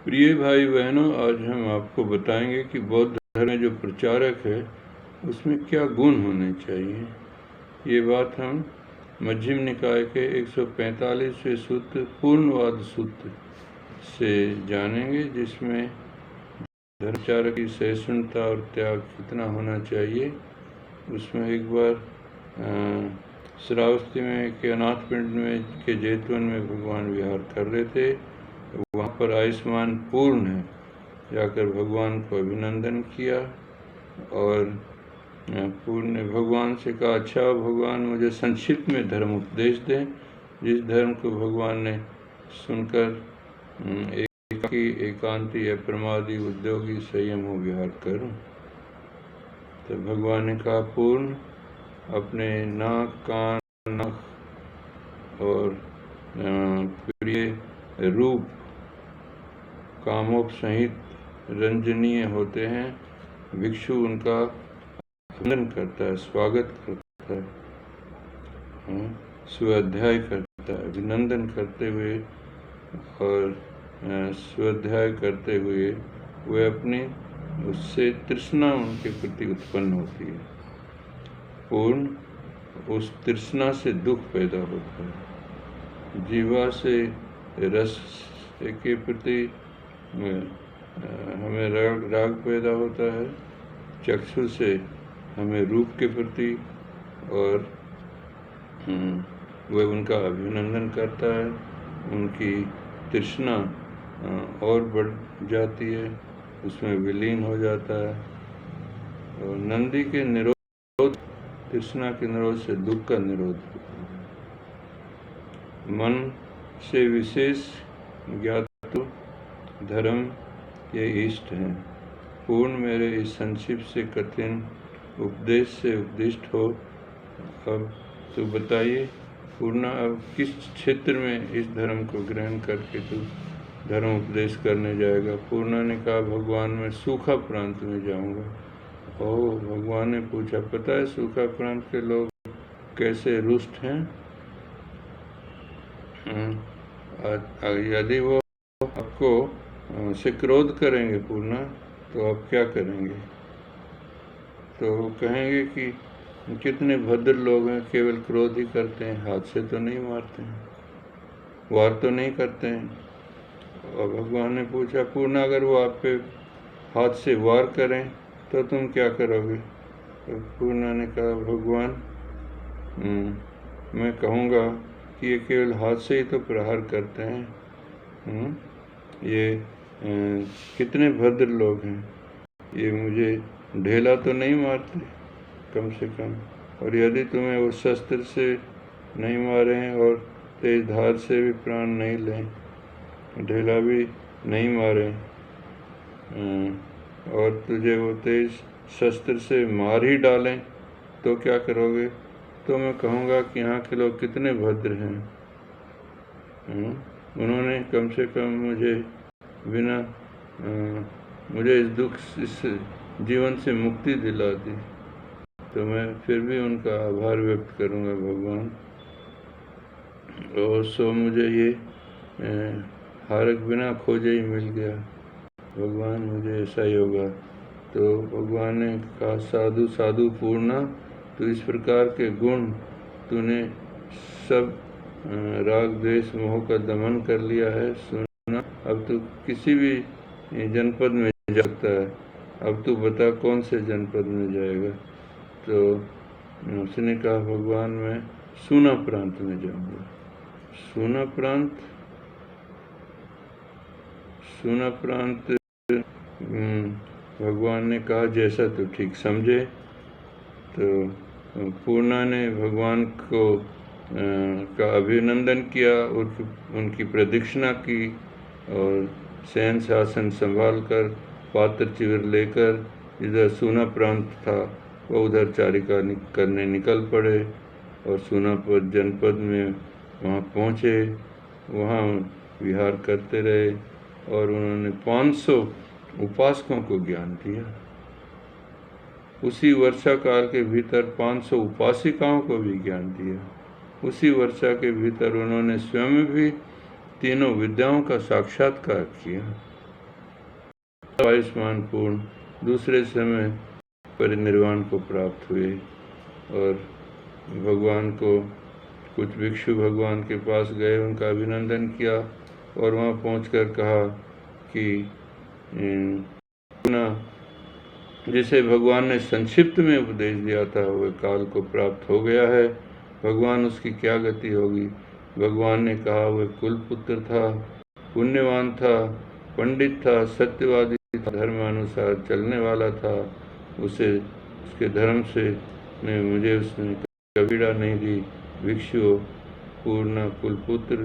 प्रिय भाई बहनों, आज हम आपको बताएंगे कि बौद्ध धर्म में जो प्रचारक है उसमें क्या गुण होने चाहिए। ये बात हम मध्यम निकाय के 145वें सूत्र पूर्णवाद सूत्र से जानेंगे, जिसमें धर्म प्रचारक की सहिष्णुता और त्याग कितना होना चाहिए। उसमें एक बार श्रावस्ती में के अनाथ पिंड में के जेतवन में भगवान विहार कर रहे थे। वहाँ पर आयुष्मान पूर्ण है जाकर भगवान को अभिनंदन किया और पूर्ण ने भगवान से कहा, अच्छा भगवान, मुझे संक्षिप्त में धर्म उपदेश दें, जिस धर्म को भगवान ने सुनकर एकांती अप्रमादी उद्योगी संयम हो विहार करूं। तो भगवान ने कहा, पूर्ण अपने नाक, कान, नख और प्रिय रूप कामोप सहित रंजनीय होते हैं। भिक्षु उनका अभिनंदन करता है, स्वागत करता है, स्वाध्याय करता है। अभिनंदन करते हुए और स्वाध्याय करते हुए वे अपनी उससे तृष्णा उनके प्रति उत्पन्न होती है। पूर्ण उस तृष्णा से दुख पैदा होता है। जीवा से रस के प्रति हमें राग पैदा होता है। चक्षु से हमें रूप के प्रति और वह उनका अभिनंदन करता है। उनकी तृष्णा और बढ़ जाती है, उसमें विलीन हो जाता है। और नंदी के निरोध, तृष्णा के निरोध से दुख का निरोध होता है। मन से विशेष ज्ञात धर्म ये इष्ट हैं। पूर्ण मेरे इस संक्षिप्त से कठिन उपदेश से उपदिष्ट हो। अब तो बताइए पूर्णा, अब किस क्षेत्र में इस धर्म को ग्रहण करके तू धर्म उपदेश करने जाएगा। पूर्णा ने कहा, भगवान मैं सूखा प्रांत में जाऊंगा। ओह, भगवान ने पूछा, पता है सूखा प्रांत के लोग कैसे रुष्ट हैं? यदि वो आपको से क्रोध करेंगे पूर्णा, तो आप क्या करेंगे? तो वो कहेंगे कि कितने भद्र लोग हैं, केवल क्रोध ही करते हैं, हाथ से तो नहीं मारते हैं, वार तो नहीं करते हैं। और भगवान ने पूछा, पूर्णा अगर वो आप पे हाथ से वार करें तो तुम क्या करोगे? तो पूर्णा ने कहा, भगवान मैं कहूँगा कि ये केवल हाथ से ही तो प्रहार करते हैं। ये कितने भद्र लोग हैं, ये मुझे ढेला तो नहीं मारते कम से कम। और यदि तुम्हें वो शस्त्र से नहीं मारे हैं और तेज धार से भी प्राण नहीं लें, ढेला भी नहीं मारे, और तुझे वो तेज शस्त्र से मार ही डालें तो क्या करोगे? तो मैं कहूँगा कि यहाँ के लोग कितने भद्र हैं। उन्होंने कम से कम मुझे इस जीवन से मुक्ति दिला दी, तो मैं फिर भी उनका आभार व्यक्त करूँगा भगवान। और सो मुझे ये हारक बिना खोजे ही मिल गया, भगवान मुझे ऐसा ही होगा। तो भगवान ने कहा, साधु साधु पूर्णा, तो इस प्रकार के गुण तूने सब राग द्वेष मोह का दमन कर लिया है। सुना, अब तू किसी भी जनपद में जा सकता है। अब तू बता कौन से जनपद में जाएगा? तो उसने कहा, भगवान मैं सूना प्रांत में जाऊंगा। सूना प्रांत भगवान ने कहा, जैसा तू ठीक समझे। तो पूर्णा ने भगवान को का अभिनंदन किया, उनकी प्रदक्षिणा की और शयन शासन संभाल कर पात्र चिवर लेकर इधर सूना प्रांत था वो उधर चारिका करने निकल पड़े और सूनापद जनपद में वहाँ पहुँचे। वहाँ विहार करते रहे और उन्होंने 500 उपासकों को ज्ञान दिया। उसी वर्षा काल के भीतर 500 उपासिकाओं को भी ज्ञान दिया। उसी वर्षा के भीतर उन्होंने स्वयं भी तीनों विद्याओं का साक्षात्कार किया। आयुष्मान पूर्ण दूसरे समय परिनिर्वाण को प्राप्त हुए। और भगवान को कुछ भिक्षु भगवान के पास गए, उनका अभिनंदन किया और वहाँ पहुंचकर कहा कि जिसे भगवान ने संक्षिप्त में उपदेश दिया था वह काल को प्राप्त हो गया है, भगवान उसकी क्या गति होगी। भगवान ने कहा वह कुल पुत्र था, पुण्यवान था, पंडित था, सत्यवादी था, धर्मानुसार चलने वाला था, उसके धर्म से मुझे उसने कभी पीड़ा नहीं दी। भिक्षु पूर्ण कुलपुत्र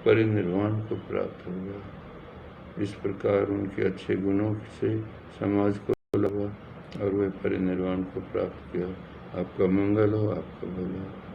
परिनिर्वाण को प्राप्त हो गया। इस प्रकार उनके अच्छे गुणों से समाज को लगा और वह परिनिर्वाण को प्राप्त किया। आपका मंगल हो, आपका भला हो।